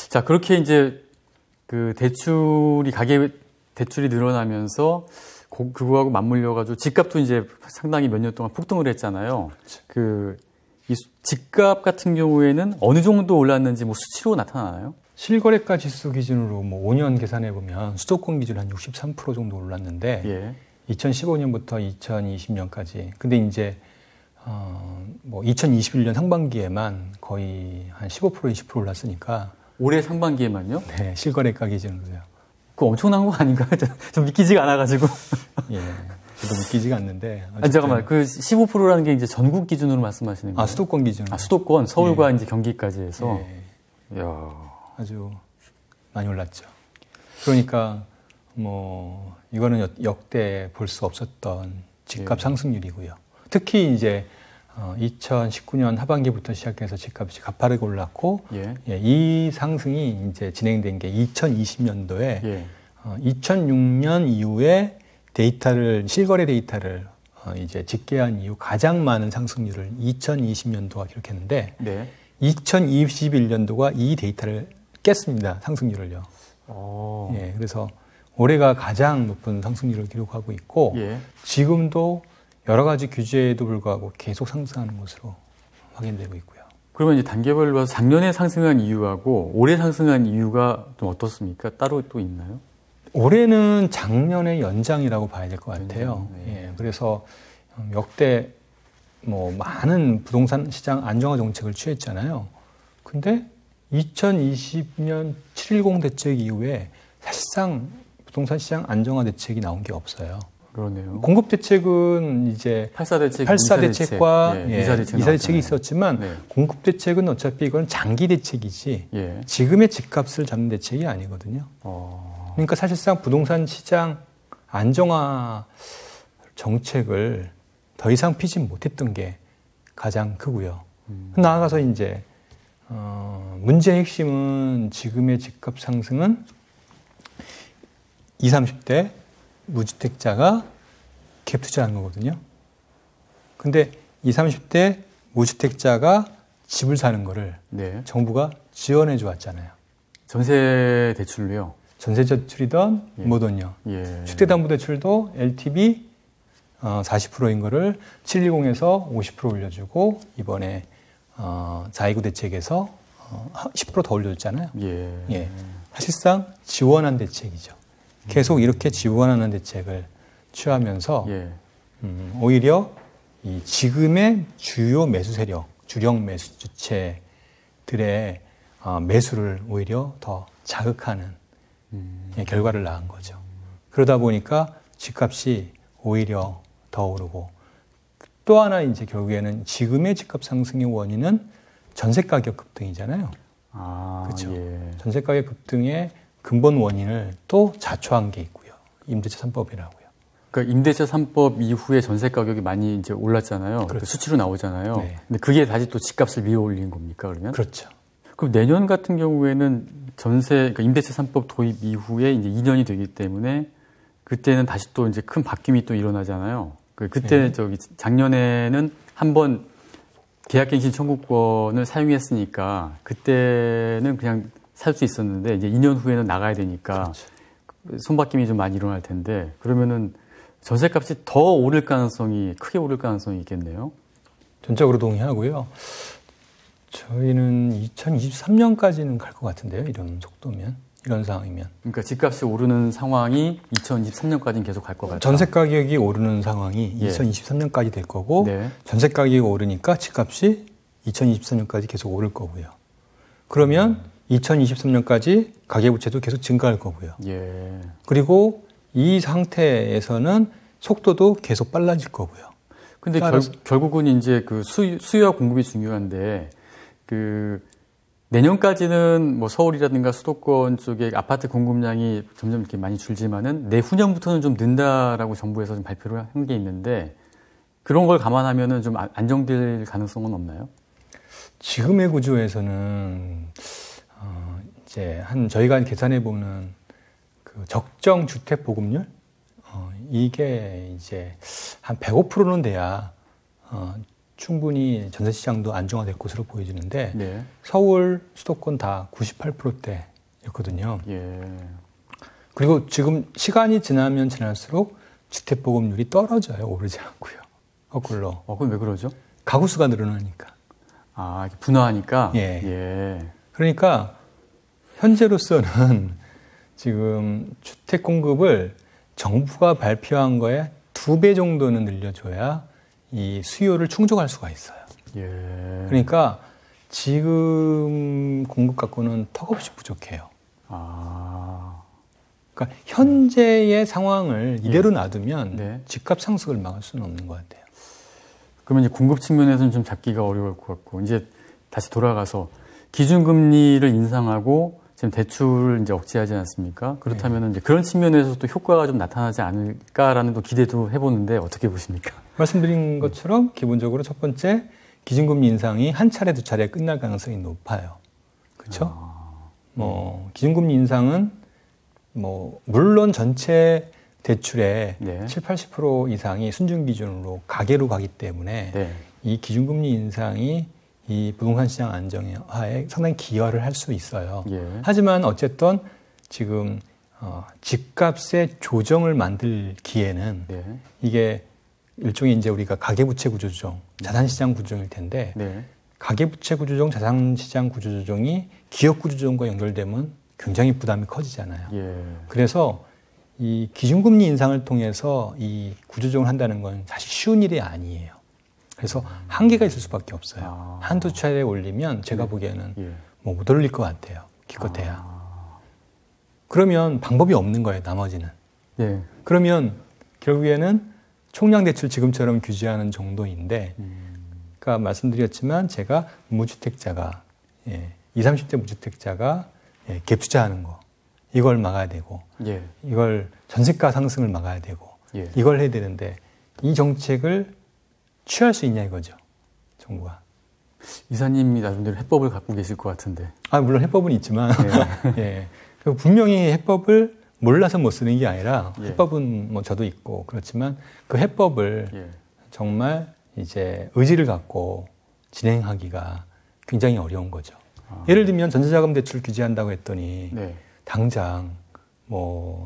자, 그렇게 이제 그 가계 대출이 늘어나면서 그거하고 맞물려가지고 집값도 이제 상당히 몇 년 동안 폭등을 했잖아요. 이 집값 같은 경우에는 어느 정도 올랐는지 뭐 수치로 나타나나요? 실거래가 지수 기준으로 뭐 5년 계산해 보면 수도권 기준 한 63% 정도 올랐는데 예. 2015년부터 2020년까지. 근데 이제 뭐 2021년 상반기에만 거의 한 15% 20% 올랐으니까. 올해 상반기에만요? 네, 실거래가 기준으로요. 그거 엄청난 거 아닌가요? 좀 믿기지가 않아가지고. 예, 저도 믿기지가 않는데. 아니, 잠깐만, 그 15%라는 게 이제 전국 기준으로 말씀하시는 거예요? 수도권 기준으로. 수도권, 서울과 예. 이제 경기까지 해서. 예. 이야. 아주 많이 올랐죠. 그러니까 뭐 이거는 역대 볼 수 없었던 집값 예. 상승률이고요. 특히 이제 2019년 하반기부터 시작해서 집값이 가파르게 올랐고 예. 예, 이 상승이 이제 진행된 게 2020년도에 예. 2006년 이후에 실거래 데이터를 이제 집계한 이후 가장 많은 상승률을 2020년도가 기록했는데 네. 2021년도가 이 데이터를 깼습니다. 상승률을요. 예, 그래서 올해가 가장 높은 상승률을 기록하고 있고 예. 지금도 여러 가지 규제에도 불구하고 계속 상승하는 것으로 확인되고 있고요. 그러면 이제 단계별로 봐서 작년에 상승한 이유하고 올해 상승한 이유가 좀 어떻습니까? 따로 또 있나요? 올해는 작년의 연장이라고 봐야 될 것 같아요. 네. 예, 그래서 역대 뭐 많은 부동산 시장 안정화 정책을 취했잖아요. 근데 2020년 7.10 대책 이후에 사실상 부동산 시장 안정화 대책이 나온 게 없어요. 그러네요. 공급 대책은 이제 8사 대책과 네, 이사 대책이 있었지만 네. 공급 대책은 어차피 이건 장기 대책이지 예. 지금의 집값을 잡는 대책이 아니거든요. 그러니까 사실상 부동산 시장 안정화 정책을 더 이상 피지 못했던 게 가장 크고요. 나아가서 이제 문제의 핵심은 지금의 집값 상승은 20, 30대 무주택자가 갭 투자하는 거거든요. 근데 20, 30대 무주택자가 집을 사는 거를 네. 정부가 지원해 주었잖아요. 전세 대출로요? 전세 대출이든 예. 뭐든요. 예. 주택담보대출도 LTV 40%인 거를 720에서 50% 올려주고 이번에 429 대책에서 10% 더 올려줬잖아요. 예. 예. 사실상 지원한 대책이죠. 계속 이렇게 지원하는 대책을 취하면서 예. 오히려 이 지금의 주요 매수 세력, 주력 매수 주체들의 매수를 오히려 더 자극하는 결과를 낳은 거죠. 그러다 보니까 집값이 오히려 더 오르고 또 하나 이제 결국에는 지금의 집값 상승의 원인은 전세 가격 급등이잖아요. 그렇죠. 예. 전세 가격 급등의 근본 원인을 또 자초한 게 있고요. 임대차 3법이라고요. 그러니까 임대차 3법 이후에 전세 가격이 많이 이제 올랐잖아요. 그렇죠. 수치로 나오잖아요. 네. 근데 그게 다시 또 집값을 밀어올린 겁니까, 그러면? 그렇죠. 그럼 내년 같은 경우에는 그러니까 임대차 3법 도입 이후에 이제 2년이 되기 때문에 그때는 다시 또 이제 큰 바뀜이 또 일어나잖아요. 그때 네. 작년에는 한번 계약갱신 청구권을 사용했으니까 그때는 그냥 살 수 있었는데 이제 2년 후에는 나가야 되니까 그렇죠. 손바뀜이 좀 많이 일어날 텐데 그러면은 전세값이 더 크게 오를 가능성이 있겠네요. 전적으로 동의하고요. 저희는 2023년까지는 갈 것 같은데요. 이런 속도면, 이런 상황이면. 그러니까 집값이 오르는 상황이 2023년까지는 계속 갈 것 같아요. 전세 가격이 오르는 상황이 예. 2023년까지 될 거고 네. 전세 가격이 오르니까 집값이 2023년까지 계속 오를 거고요. 그러면 2023년까지 가계부채도 계속 증가할 거고요. 예. 그리고 이 상태에서는 속도도 계속 빨라질 거고요. 근데 결국은 이제 그 수요와 공급이 중요한데 내년까지는 뭐 서울이라든가 수도권 쪽에 아파트 공급량이 점점 이렇게 많이 줄지만은 내후년부터는 좀 는다라고 정부에서 좀 발표를 한 게 있는데 그런 걸 감안하면은 좀 안정될 가능성은 없나요? 지금의 구조에서는 이제 저희가 계산해 보는 그 적정 주택 보급률 이게 이제 한 105%는 돼야 충분히 전세 시장도 안정화될 것으로 보여지는데 네. 서울, 수도권 다 98%대였거든요. 예. 그리고 지금 시간이 지나면 지날수록 주택 보급률이 떨어져요. 오르지 않고요. 거꾸로. 그럼 왜 그러죠? 가구 수가 늘어나니까. 아, 분화하니까? 예. 예. 그러니까 현재로서는 지금 주택 공급을 정부가 발표한 거에 2배 정도는 늘려줘야 이 수요를 충족할 수가 있어요. 예. 그러니까 지금 공급 갖고는 턱없이 부족해요. 아. 그러니까 현재의 상황을 이대로 놔두면 네. 집값 상승을 막을 수는 없는 것 같아요. 그러면 이제 공급 측면에서는 좀 잡기가 어려울 것 같고, 이제 다시 돌아가서 기준금리를 인상하고 지금 대출을 이제 억제하지 않습니까? 그렇다면 이제 그런 측면에서 또 효과가 좀 나타나지 않을까라는 또 기대도 해보는데 어떻게 보십니까? 말씀드린 것처럼 기본적으로 첫 번째 기준금리 인상이 한 차례 두 차례 끝날 가능성이 높아요. 그렇죠? 기준금리 인상은 물론 전체 대출의 네. 70-80% 이상이 순준 기준으로 가계로 가기 때문에 네. 이 기준금리 인상이 이 부동산 시장 안정화에 상당히 기여를 할 수 있어요. 예. 하지만 어쨌든 지금 집값의 조정을 만들기에는 네. 이게 일종의 이제 우리가 가계부채 구조조정, 자산시장 구조조정일 텐데 네. 가계부채 구조조정, 자산시장 구조조정이 기업 구조조정과 연결되면 굉장히 부담이 커지잖아요. 예. 그래서 이 기준금리 인상을 통해서 이 구조조정을 한다는 건 사실 쉬운 일이 아니에요. 그래서 한계가 있을 수밖에 없어요. 한두 차례 올리면 제가 보기에는 못 올릴 것 같아요. 기껏해야. 그러면 방법이 없는 거예요. 나머지는. 예. 그러면 결국에는 총량 대출 지금처럼 규제하는 정도인데 그러니까 말씀드렸지만 제가 무주택자가 20, 30대 무주택자가 갭 투자하는 거 이걸 막아야 되고 예. 이걸 전세가 상승을 막아야 되고 예. 이걸 해야 되는데 이 정책을 취할 수 있냐 이거죠. 정부가. 이사님이 나름대로 해법을 갖고 계실 것 같은데. 물론 해법은 있지만 예. 분명히 해법을 몰라서 못 쓰는 게 아니라 해법은 저도 있고 그렇지만 그 해법을 정말 이제 의지를 갖고 진행하기가 굉장히 어려운 거죠. 예를 들면 전세자금 대출 규제한다고 했더니 당장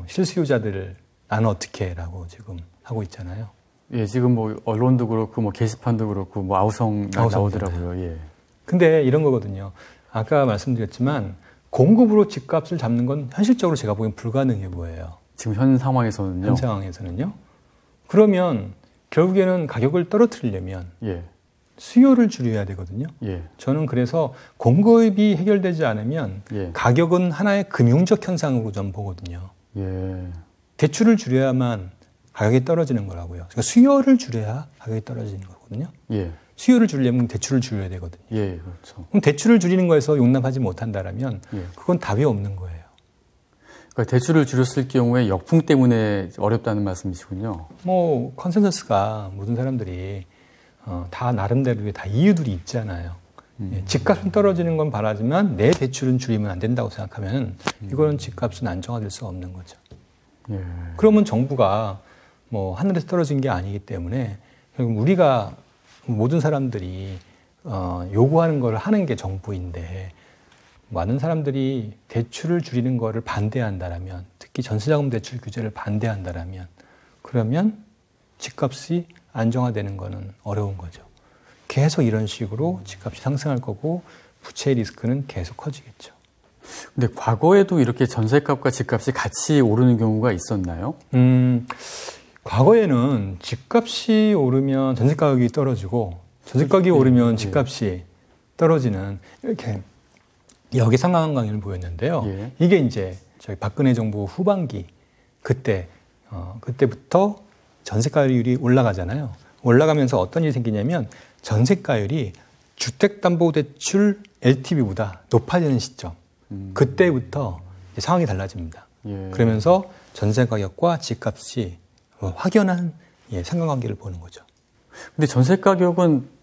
실수요자들을 나는 어떻게 해라고 지금 하고 있잖아요. 예, 지금 언론도 그렇고 게시판도 그렇고 아우성 나오더라고요. 예. 근데 이런 거거든요. 아까 말씀드렸지만 공급으로 집값을 잡는 건 현실적으로 제가 보기엔 불가능해 보여요. 지금 현 상황에서는요? 현 상황에서는요. 그러면 결국에는 가격을 떨어뜨리려면 수요를 줄여야 되거든요. 저는 그래서 공급이 해결되지 않으면 가격은 하나의 금융적 현상으로 좀 보거든요. 대출을 줄여야만 가격이 떨어지는 거라고요. 그러니까 수요를 줄여야 가격이 떨어지는 거거든요. 수요를 줄이려면 대출을 줄여야 되거든요. 그렇죠. 그럼 대출을 줄이는 거에서 용납하지 못한다면 그건 답이 없는 거예요. 그러니까 대출을 줄였을 경우에 역풍 때문에 어렵다는 말씀이시군요. 컨센서스가 모든 사람들이 다 나름대로의 다 이유들이 있잖아요. 집값은 떨어지는 건 바라지만 내 대출은 줄이면 안 된다고 생각하면 이거는 집값은 안정화될 수가 없는 거죠. 그러면 정부가 하늘에서 떨어진 게 아니기 때문에 결국 우리가 모든 사람들이 요구하는 걸 하는 게 정부인데 많은 사람들이 대출을 줄이는 거를 반대한다라면 특히 전세자금 대출 규제를 반대한다라면 그러면 집값이 안정화되는 거는 어려운 거죠. 계속 이런 식으로 집값이 상승할 거고 부채 리스크는 계속 커지겠죠. 근데 과거에도 이렇게 전세값과 집값이 같이 오르는 경우가 있었나요? 과거에는 집값이 오르면 전세가격이 떨어지고 전세가격이 오르면 집값이 떨어지는 이렇게 역의상황 강의를 보였는데요. 이게 이제 저희 박근혜 정부 후반기 그때부터 전세가율이 올라가잖아요. 올라가면서 어떤 일이 생기냐면 전세가율이 주택담보대출 LTV보다 높아지는 시점. 그때부터 상황이 달라집니다. 그러면서 전세가격과 집값이 확연한 상관관계를 보는 거죠. 근데 전세가격은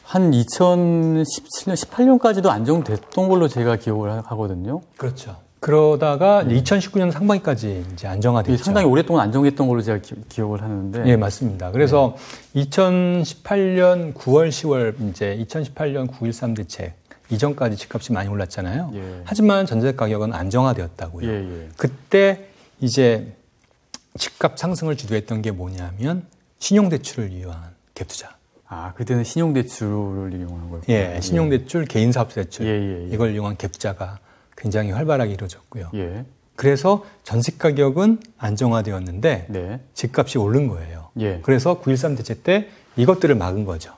한 2017년, 18년까지도 안정됐던 걸로 제가 기억을 하거든요. 그렇죠. 그러다가 2019년 상반기까지 이제 안정화됐죠. 상당히 오랫동안 안정했던 걸로 제가 기억을 하는데. 예, 맞습니다. 그래서 2018년 9월, 10월 이제 2018년 9.13 대책 이전까지 집값이 많이 올랐잖아요. 예. 하지만 전세 가격은 안정화되었다고요. 예. 그때 이제 집값 상승을 주도했던 게 뭐냐면 신용대출을 이용한 갭투자. 아, 그때는 신용대출을 이용한 거예요? 예, 신용대출, 개인사업대출 예. 이걸 이용한 갭투자가 굉장히 활발하게 이루어졌고요. 예. 그래서 전세 가격은 안정화되었는데 네. 집값이 오른 거예요. 예. 그래서 9.13 대책 때 이것들을 막은 거죠.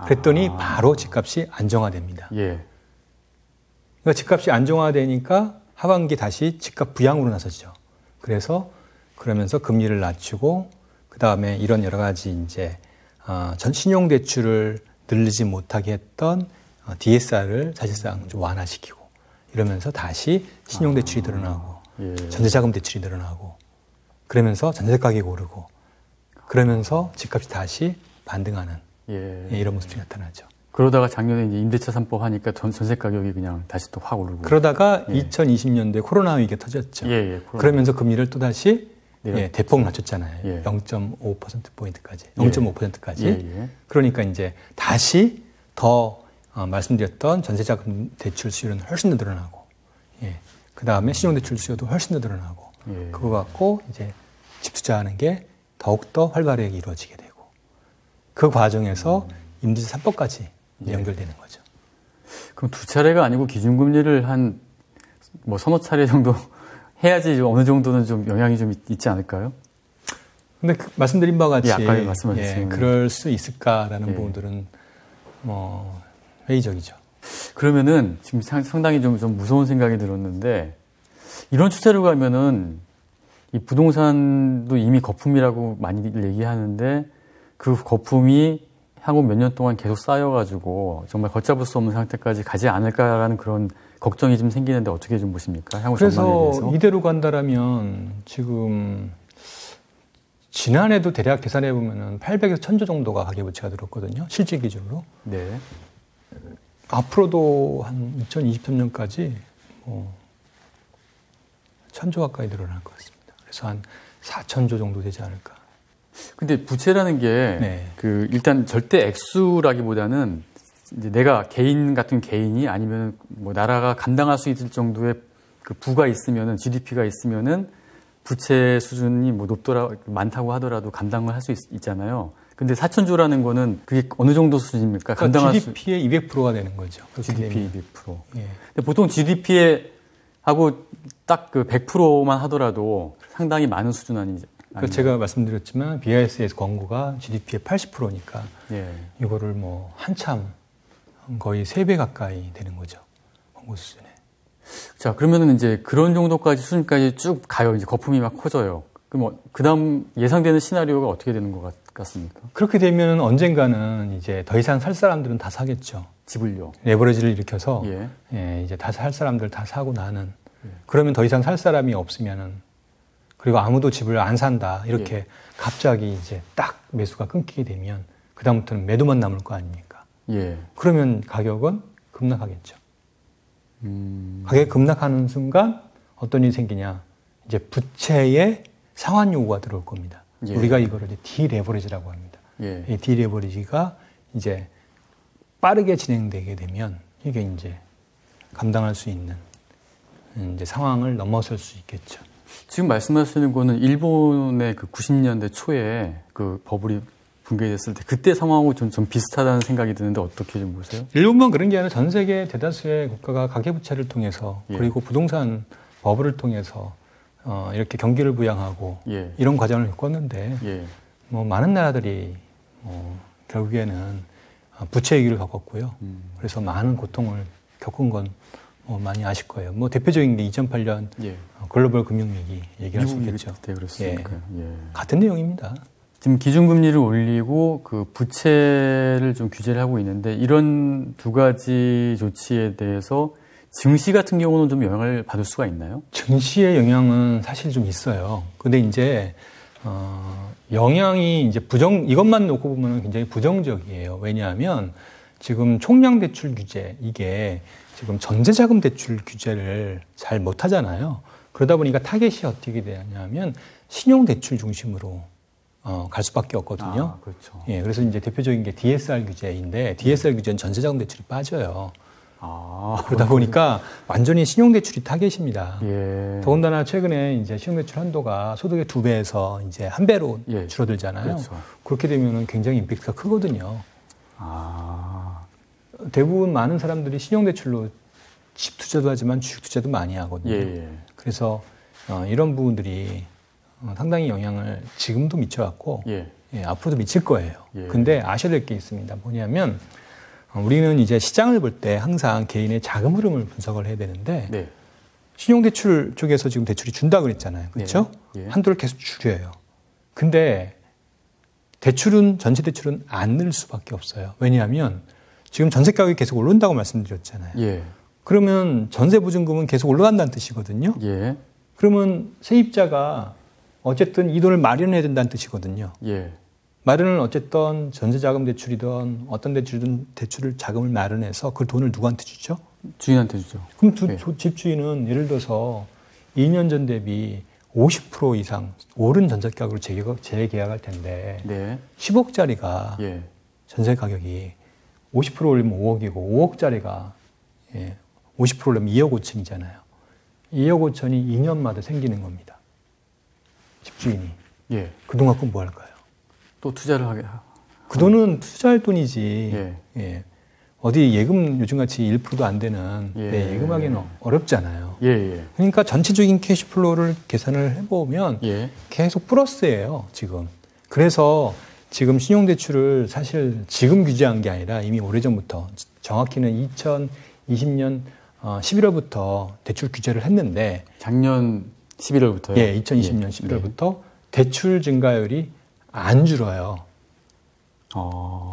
그랬더니 바로 집값이 안정화됩니다. 예. 그러니까 집값이 안정화되니까 하반기 다시 집값 부양으로 나서죠. 그래서 그러면서 금리를 낮추고 그 다음에 이런 여러 가지 이제 전 신용대출을 늘리지 못하게 했던 DSR을 사실상 좀 완화시키고 이러면서 다시 신용대출이 늘어나고 전세자금 대출이 늘어나고 그러면서 전세 가격이 오르고 그러면서 집값이 다시 반등하는 이런 모습이 나타나죠. 그러다가 작년에 이제 임대차 3법 하니까 전세 가격이 그냥 다시 또 확 오르고. 그러다가 2020년도에 코로나 위기가 터졌죠. 그러면서 금리를 또 다시 대폭 낮췄잖아요. 0.5%포인트까지. 0.5%까지. 그러니까 이제 다시 더 말씀드렸던 전세자금 대출 수요는 훨씬 더 늘어나고, 그 다음에 신용대출 수요도 훨씬 더 늘어나고, 그거 갖고 이제 집 투자하는 게 더욱더 활발하게 이루어지게 되고, 그 과정에서 임대차 3법까지 연결되는 거죠. 그럼 두 차례가 아니고 기준금리를 한 뭐 서너 차례 정도 해야지 어느 정도는 좀 영향이 좀 있지 않을까요? 근데 말씀드린 바와 같이 아까 말씀하셨지만 그럴 수 있을까라는 부분들은 회의적이죠. 그러면은 지금 상당히 좀 무서운 생각이 들었는데 이런 추세로 가면은 이 부동산도 이미 거품이라고 많이 얘기하는데 그 거품이 향후 몇 년 동안 계속 쌓여가지고 정말 걷잡을 수 없는 상태까지 가지 않을까라는 그런 걱정이 좀 생기는데 어떻게 좀 보십니까? 향후 전망에 대해서. 그래서 이대로 간다라면 지금 지난해도 대략 계산해 보면은 800에서 1000조 정도가 가계부채가 들었거든요. 실질 기준으로. 네. 앞으로도 한 2023년까지 1000조 가까이 늘어날 것 같습니다. 그래서 한 4000조 정도 되지 않을까. 근데 부채라는 게 그 일단 절대 액수라기보다는 이제 내가 개인 같은 개인이 아니면 뭐 나라가 감당할 수 있을 정도의 그 부가 있으면은 GDP가 있으면은 부채 수준이 뭐 많다고 하더라도 감당을 할 수 있잖아요. 근데 4000조라는 거는 그게 어느 정도 수준입니까? 감당할 GDP의 200%가 되는 거죠. GDP의 200%. 근데 보통 GDP에 하고 딱 그 100%만 하더라도 상당히 많은 수준 아니죠. 제가 말씀드렸지만 BIS에서 권고가 GDP의 80%니까 이거를 뭐 한참 거의 3배 가까이 되는 거죠. 권고 수준에. 자, 그러면은 이제 그런 정도까지 수준까지 쭉 가요. 이제 거품이 막 커져요. 그럼 그다음 예상되는 시나리오가 어떻게 되는 것 같습니까? 그렇게 되면 언젠가는 이제 더 이상 살 사람들은 다 사겠죠. 집을요. 레버리지를 일으켜서 이제 다 살 사람들 다 사고 나는. 그러면 더 이상 살 사람이 없으면은 그리고 아무도 집을 안 산다. 이렇게 갑자기 이제 딱 매수가 끊기게 되면 그다음부터는 매도만 남을 거 아닙니까? 그러면 가격은 급락하겠죠. 가격이 급락하는 순간 어떤 일이 생기냐? 이제 부채에 상환 요구가 들어올 겁니다. 우리가 이거를 이제 디레버리지라고 합니다. 이 디레버리지가 이제 빠르게 진행되게 되면 이게 이제 감당할 수 있는 이제 상황을 넘어설 수 있겠죠. 지금 말씀하시는 거는 일본의 그 90년대 초에 그 버블이 붕괴됐을 때 그때 상황하고 좀 비슷하다는 생각이 드는데 어떻게 좀 보세요? 일본만 그런 게 아니라 전 세계 대다수의 국가가 가계부채를 통해서 그리고 부동산 버블을 통해서 이렇게 경기를 부양하고 이런 과정을 겪었는데 뭐 많은 나라들이 결국에는 부채 위기를 겪었고요. 그래서 많은 고통을 겪은 건 많이 아실 거예요. 뭐 대표적인 게 2008년 글로벌 금융위기 얘기할 수 있겠죠. 같은 내용입니다. 지금 기준금리를 올리고 그 부채를 좀 규제를 하고 있는데 이런 두 가지 조치에 대해서 증시 같은 경우는 좀 영향을 받을 수가 있나요? 증시의 영향은 사실 좀 있어요. 근데 이제 영향이 이제 이것만 놓고 보면 굉장히 부정적이에요. 왜냐하면 지금 총량 대출 규제 이게 지금 전세자금 대출 규제를 잘 못하잖아요. 그러다 보니까 타겟이 어떻게 되냐면 신용대출 중심으로 갈 수밖에 없거든요. 그렇죠. 예, 그래서 이제 대표적인 게 DSR 규제인데 DSR 규제는 전세자금 대출이 빠져요. 그러다 보니까 완전히 신용대출이 타겟입니다. 예. 더군다나 최근에 이제 신용대출 한도가 소득의 2배에서 이제 1배로 예. 줄어들잖아요. 그렇죠. 그렇게 되면은 굉장히 임팩트가 크거든요. 대부분 많은 사람들이 신용대출로 집 투자도 하지만 주식 투자도 많이 하거든요. 예. 그래서 이런 부분들이 상당히 영향을 지금도 미쳐왔고 예. 앞으로도 미칠 거예요. 예. 근데 아셔야 될 게 있습니다. 뭐냐면 우리는 이제 시장을 볼 때 항상 개인의 자금 흐름을 분석을 해야 되는데 네. 신용대출 쪽에서 지금 대출이 준다고 그랬잖아요. 그렇죠? 예. 한도를 계속 줄여요. 근데 대출은 전세 대출은 안 늘 수밖에 없어요. 왜냐하면 지금 전세 가격이 계속 오른다고 말씀드렸잖아요. 예. 그러면 전세 보증금은 계속 올라간다는 뜻이거든요. 예. 그러면 세입자가 어쨌든 이 돈을 마련해야 된다는 뜻이거든요. 예. 마련은 어쨌든 전세자금 대출이든 어떤 대출이든 대출을 자금을 마련해서 그 돈을 누구한테 주죠? 주인한테 주죠. 그럼 예. 집주인은 예를 들어서 2년 전 대비 50% 이상 오른 전세 가격으로 재계약할 텐데 네. 10억짜리가 예. 전세 가격이 50% 올리면 5억이고 5억짜리가 50% 올리면 2억 5천이잖아요. 2억 5천이 2년마다 생기는 겁니다. 집주인이. 예. 그 돈 갖고 뭐 할까요? 또 투자를 하게. 그 돈은 투자할 돈이지. 예. 예. 어디 예금 요즘같이 1%도 안 되는 예금하기는 어렵잖아요. 예. 그러니까 전체적인 캐시플로우를 계산을 해보면 예. 계속 플러스예요, 지금. 그래서 지금 신용대출을 사실 지금 규제한 게 아니라 이미 오래전부터 정확히는 2020년 11월부터 대출 규제를 했는데 작년 11월부터요? 예, 2020년 11월부터 대출 증가율이 안 줄어요.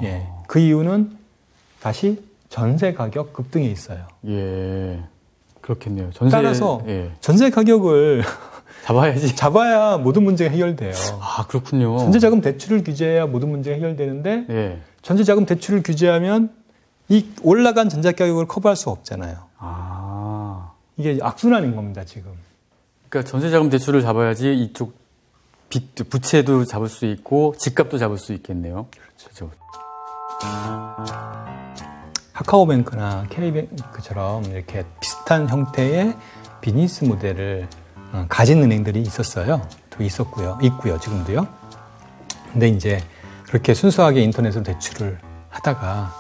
예. 그 이유는 다시 전세 가격 급등에 있어요. 예. 그렇겠네요. 따라서 전세 가격을 잡아야지. 잡아야 모든 문제가 해결돼요. 그렇군요. 전세자금 대출을 규제해야 모든 문제가 해결되는데 예. 전세자금 대출을 규제하면 이 올라간 전세 가격을 커버할 수 없잖아요. 이게 악순환인 겁니다, 지금. 그러니까 전세자금 대출을 잡아야지 이쪽 부채도 잡을 수 있고 집값도 잡을 수 있겠네요. 그렇죠. 카카오뱅크나 K뱅크처럼 이렇게 비슷한 형태의 비즈니스 모델을 가진 은행들이 있었어요. 또 있고요, 지금도요. 근데 이제 그렇게 순수하게 인터넷으로 대출을 하다가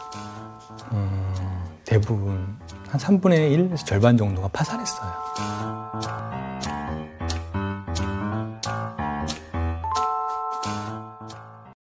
대부분 한 3분의 1에서 절반 정도가 파산했어요.